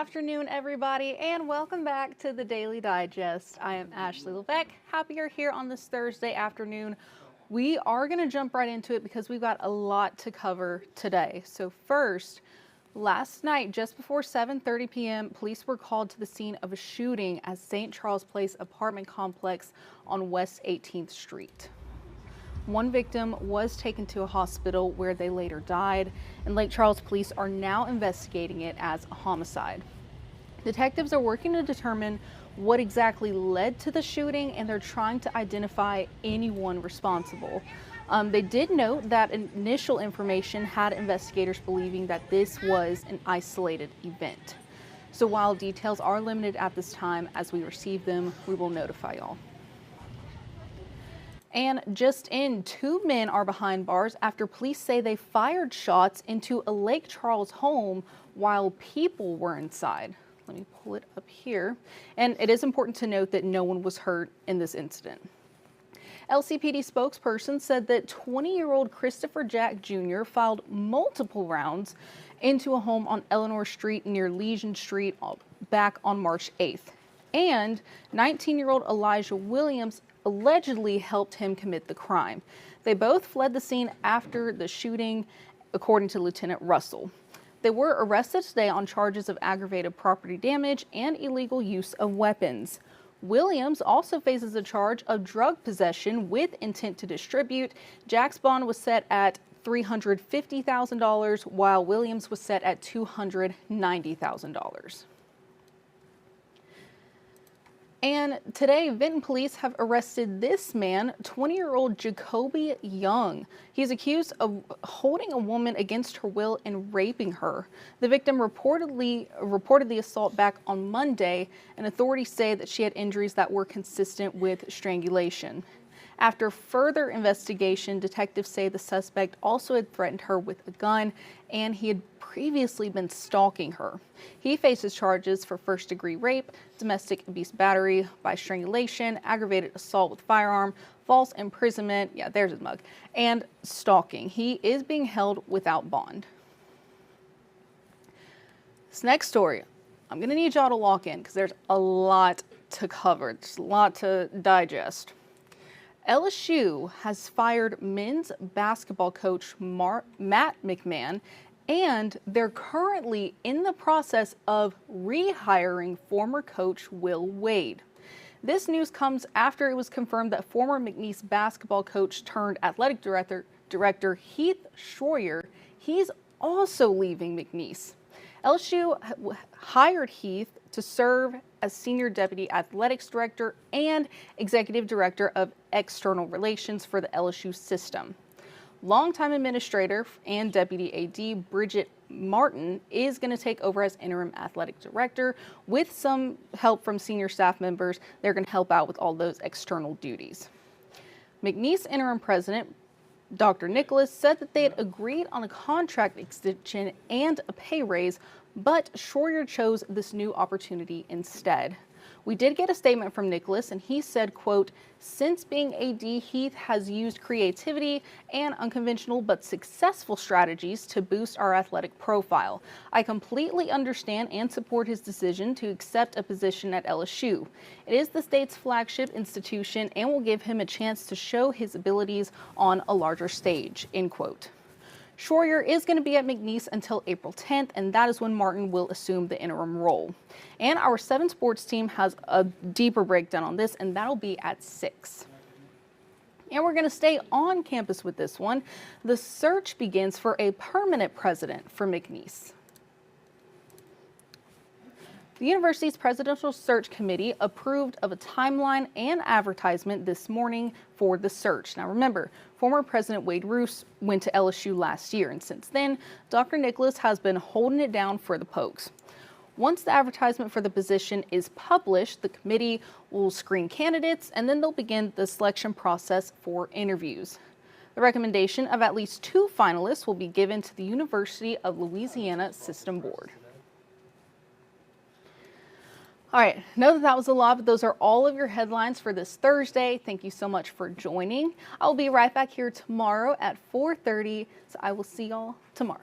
afternoon, everybody, and welcome back to the Daily Digest. I am Ashley Levesque. Happy you're here on this Thursday afternoon. We are going to jump right into it because we've got a lot to cover today. So first, last night, just before 7:30 p.m., police were called to the scene of a shooting at St. Charles Place apartment complex on West 18th Street. One victim was taken to a hospital where they later died, and Lake Charles police are now investigating it as a homicide. Detectives are working to determine what exactly led to the shooting, and they're trying to identify anyone responsible. They did note that initial information had investigators believing that this was an isolated event. So while details are limited at this time, as we receive them, we will notify y'all. And just in, 2 men are behind bars after police say they fired shots into a Lake Charles home while people were inside. Let me pull it up here. And it is important to note that no one was hurt in this incident. LCPD spokesperson said that 20-year-old Christopher Jack Jr. fired multiple rounds into a home on Eleanor Street near Legion Street back on March 8th. And 19-year-old Elijah Williams allegedly helped him commit the crime. They both fled the scene after the shooting, according to Lieutenant Russell. They were arrested today on charges of aggravated property damage and illegal use of weapons. Williams also faces a charge of drug possession with intent to distribute. Jack's bond was set at $350,000, while Williams was set at $290,000. And today, Vinton police have arrested this man, 20-year-old Jacoby Young. He's accused of holding a woman against her will and raping her. The victim reported the assault back on Monday, and authorities say that she had injuries that were consistent with strangulation. After further investigation, detectives say the suspect also had threatened her with a gun, and he had previously been stalking her. He faces charges for first-degree rape, domestic abuse battery by strangulation, aggravated assault with firearm, false imprisonment, yeah, there's his mug, and stalking. He is being held without bond. This next story, I'm going to need y'all to lock in because there's a lot to cover. There's a lot to digest. LSU has fired men's basketball coach Matt McMahon, and they're currently in the process of rehiring former coach Will Wade. This news comes after it was confirmed that former McNeese basketball coach turned athletic director Heath Schroyer, he's also leaving McNeese. LSU hired Heath to serve as Senior Deputy Athletics Director and Executive Director of External Relations for the LSU system. Longtime administrator and Deputy AD Bridget Martin is going to take over as interim athletic director with some help from senior staff members. They're going to help out with all those external duties. McNeese interim president Dr. Nicholas said that they had agreed on a contract extension and a pay raise, but Schroyer chose this new opportunity instead. We did get a statement from Nicholas, and he said, quote, "Since being AD, Heath has used creativity and unconventional but successful strategies to boost our athletic profile. I completely understand and support his decision to accept a position at LSU. It is the state's flagship institution and will give him a chance to show his abilities on a larger stage," end quote. Schroyer is going to be at McNeese until April 10th, and that is when Martin will assume the interim role. And our 7 Sports team has a deeper breakdown on this, and that'll be at 6. And we're going to stay on campus with this one. The search begins for a permanent president for McNeese. The university's presidential search committee approved of a timeline and advertisement this morning for the search. Now remember, former President Wade Roos went to LSU last year, and since then, Dr. Nicholas has been holding it down for the Pokes. Once the advertisement for the position is published, the committee will screen candidates, and then they'll begin the selection process for interviews. The recommendation of at least 2 finalists will be given to the University of Louisiana System Board. All right, know that was a lot, but those are all of your headlines for this Thursday. Thank you so much for joining. I'll be right back here tomorrow at 4:30, so I will see y'all tomorrow.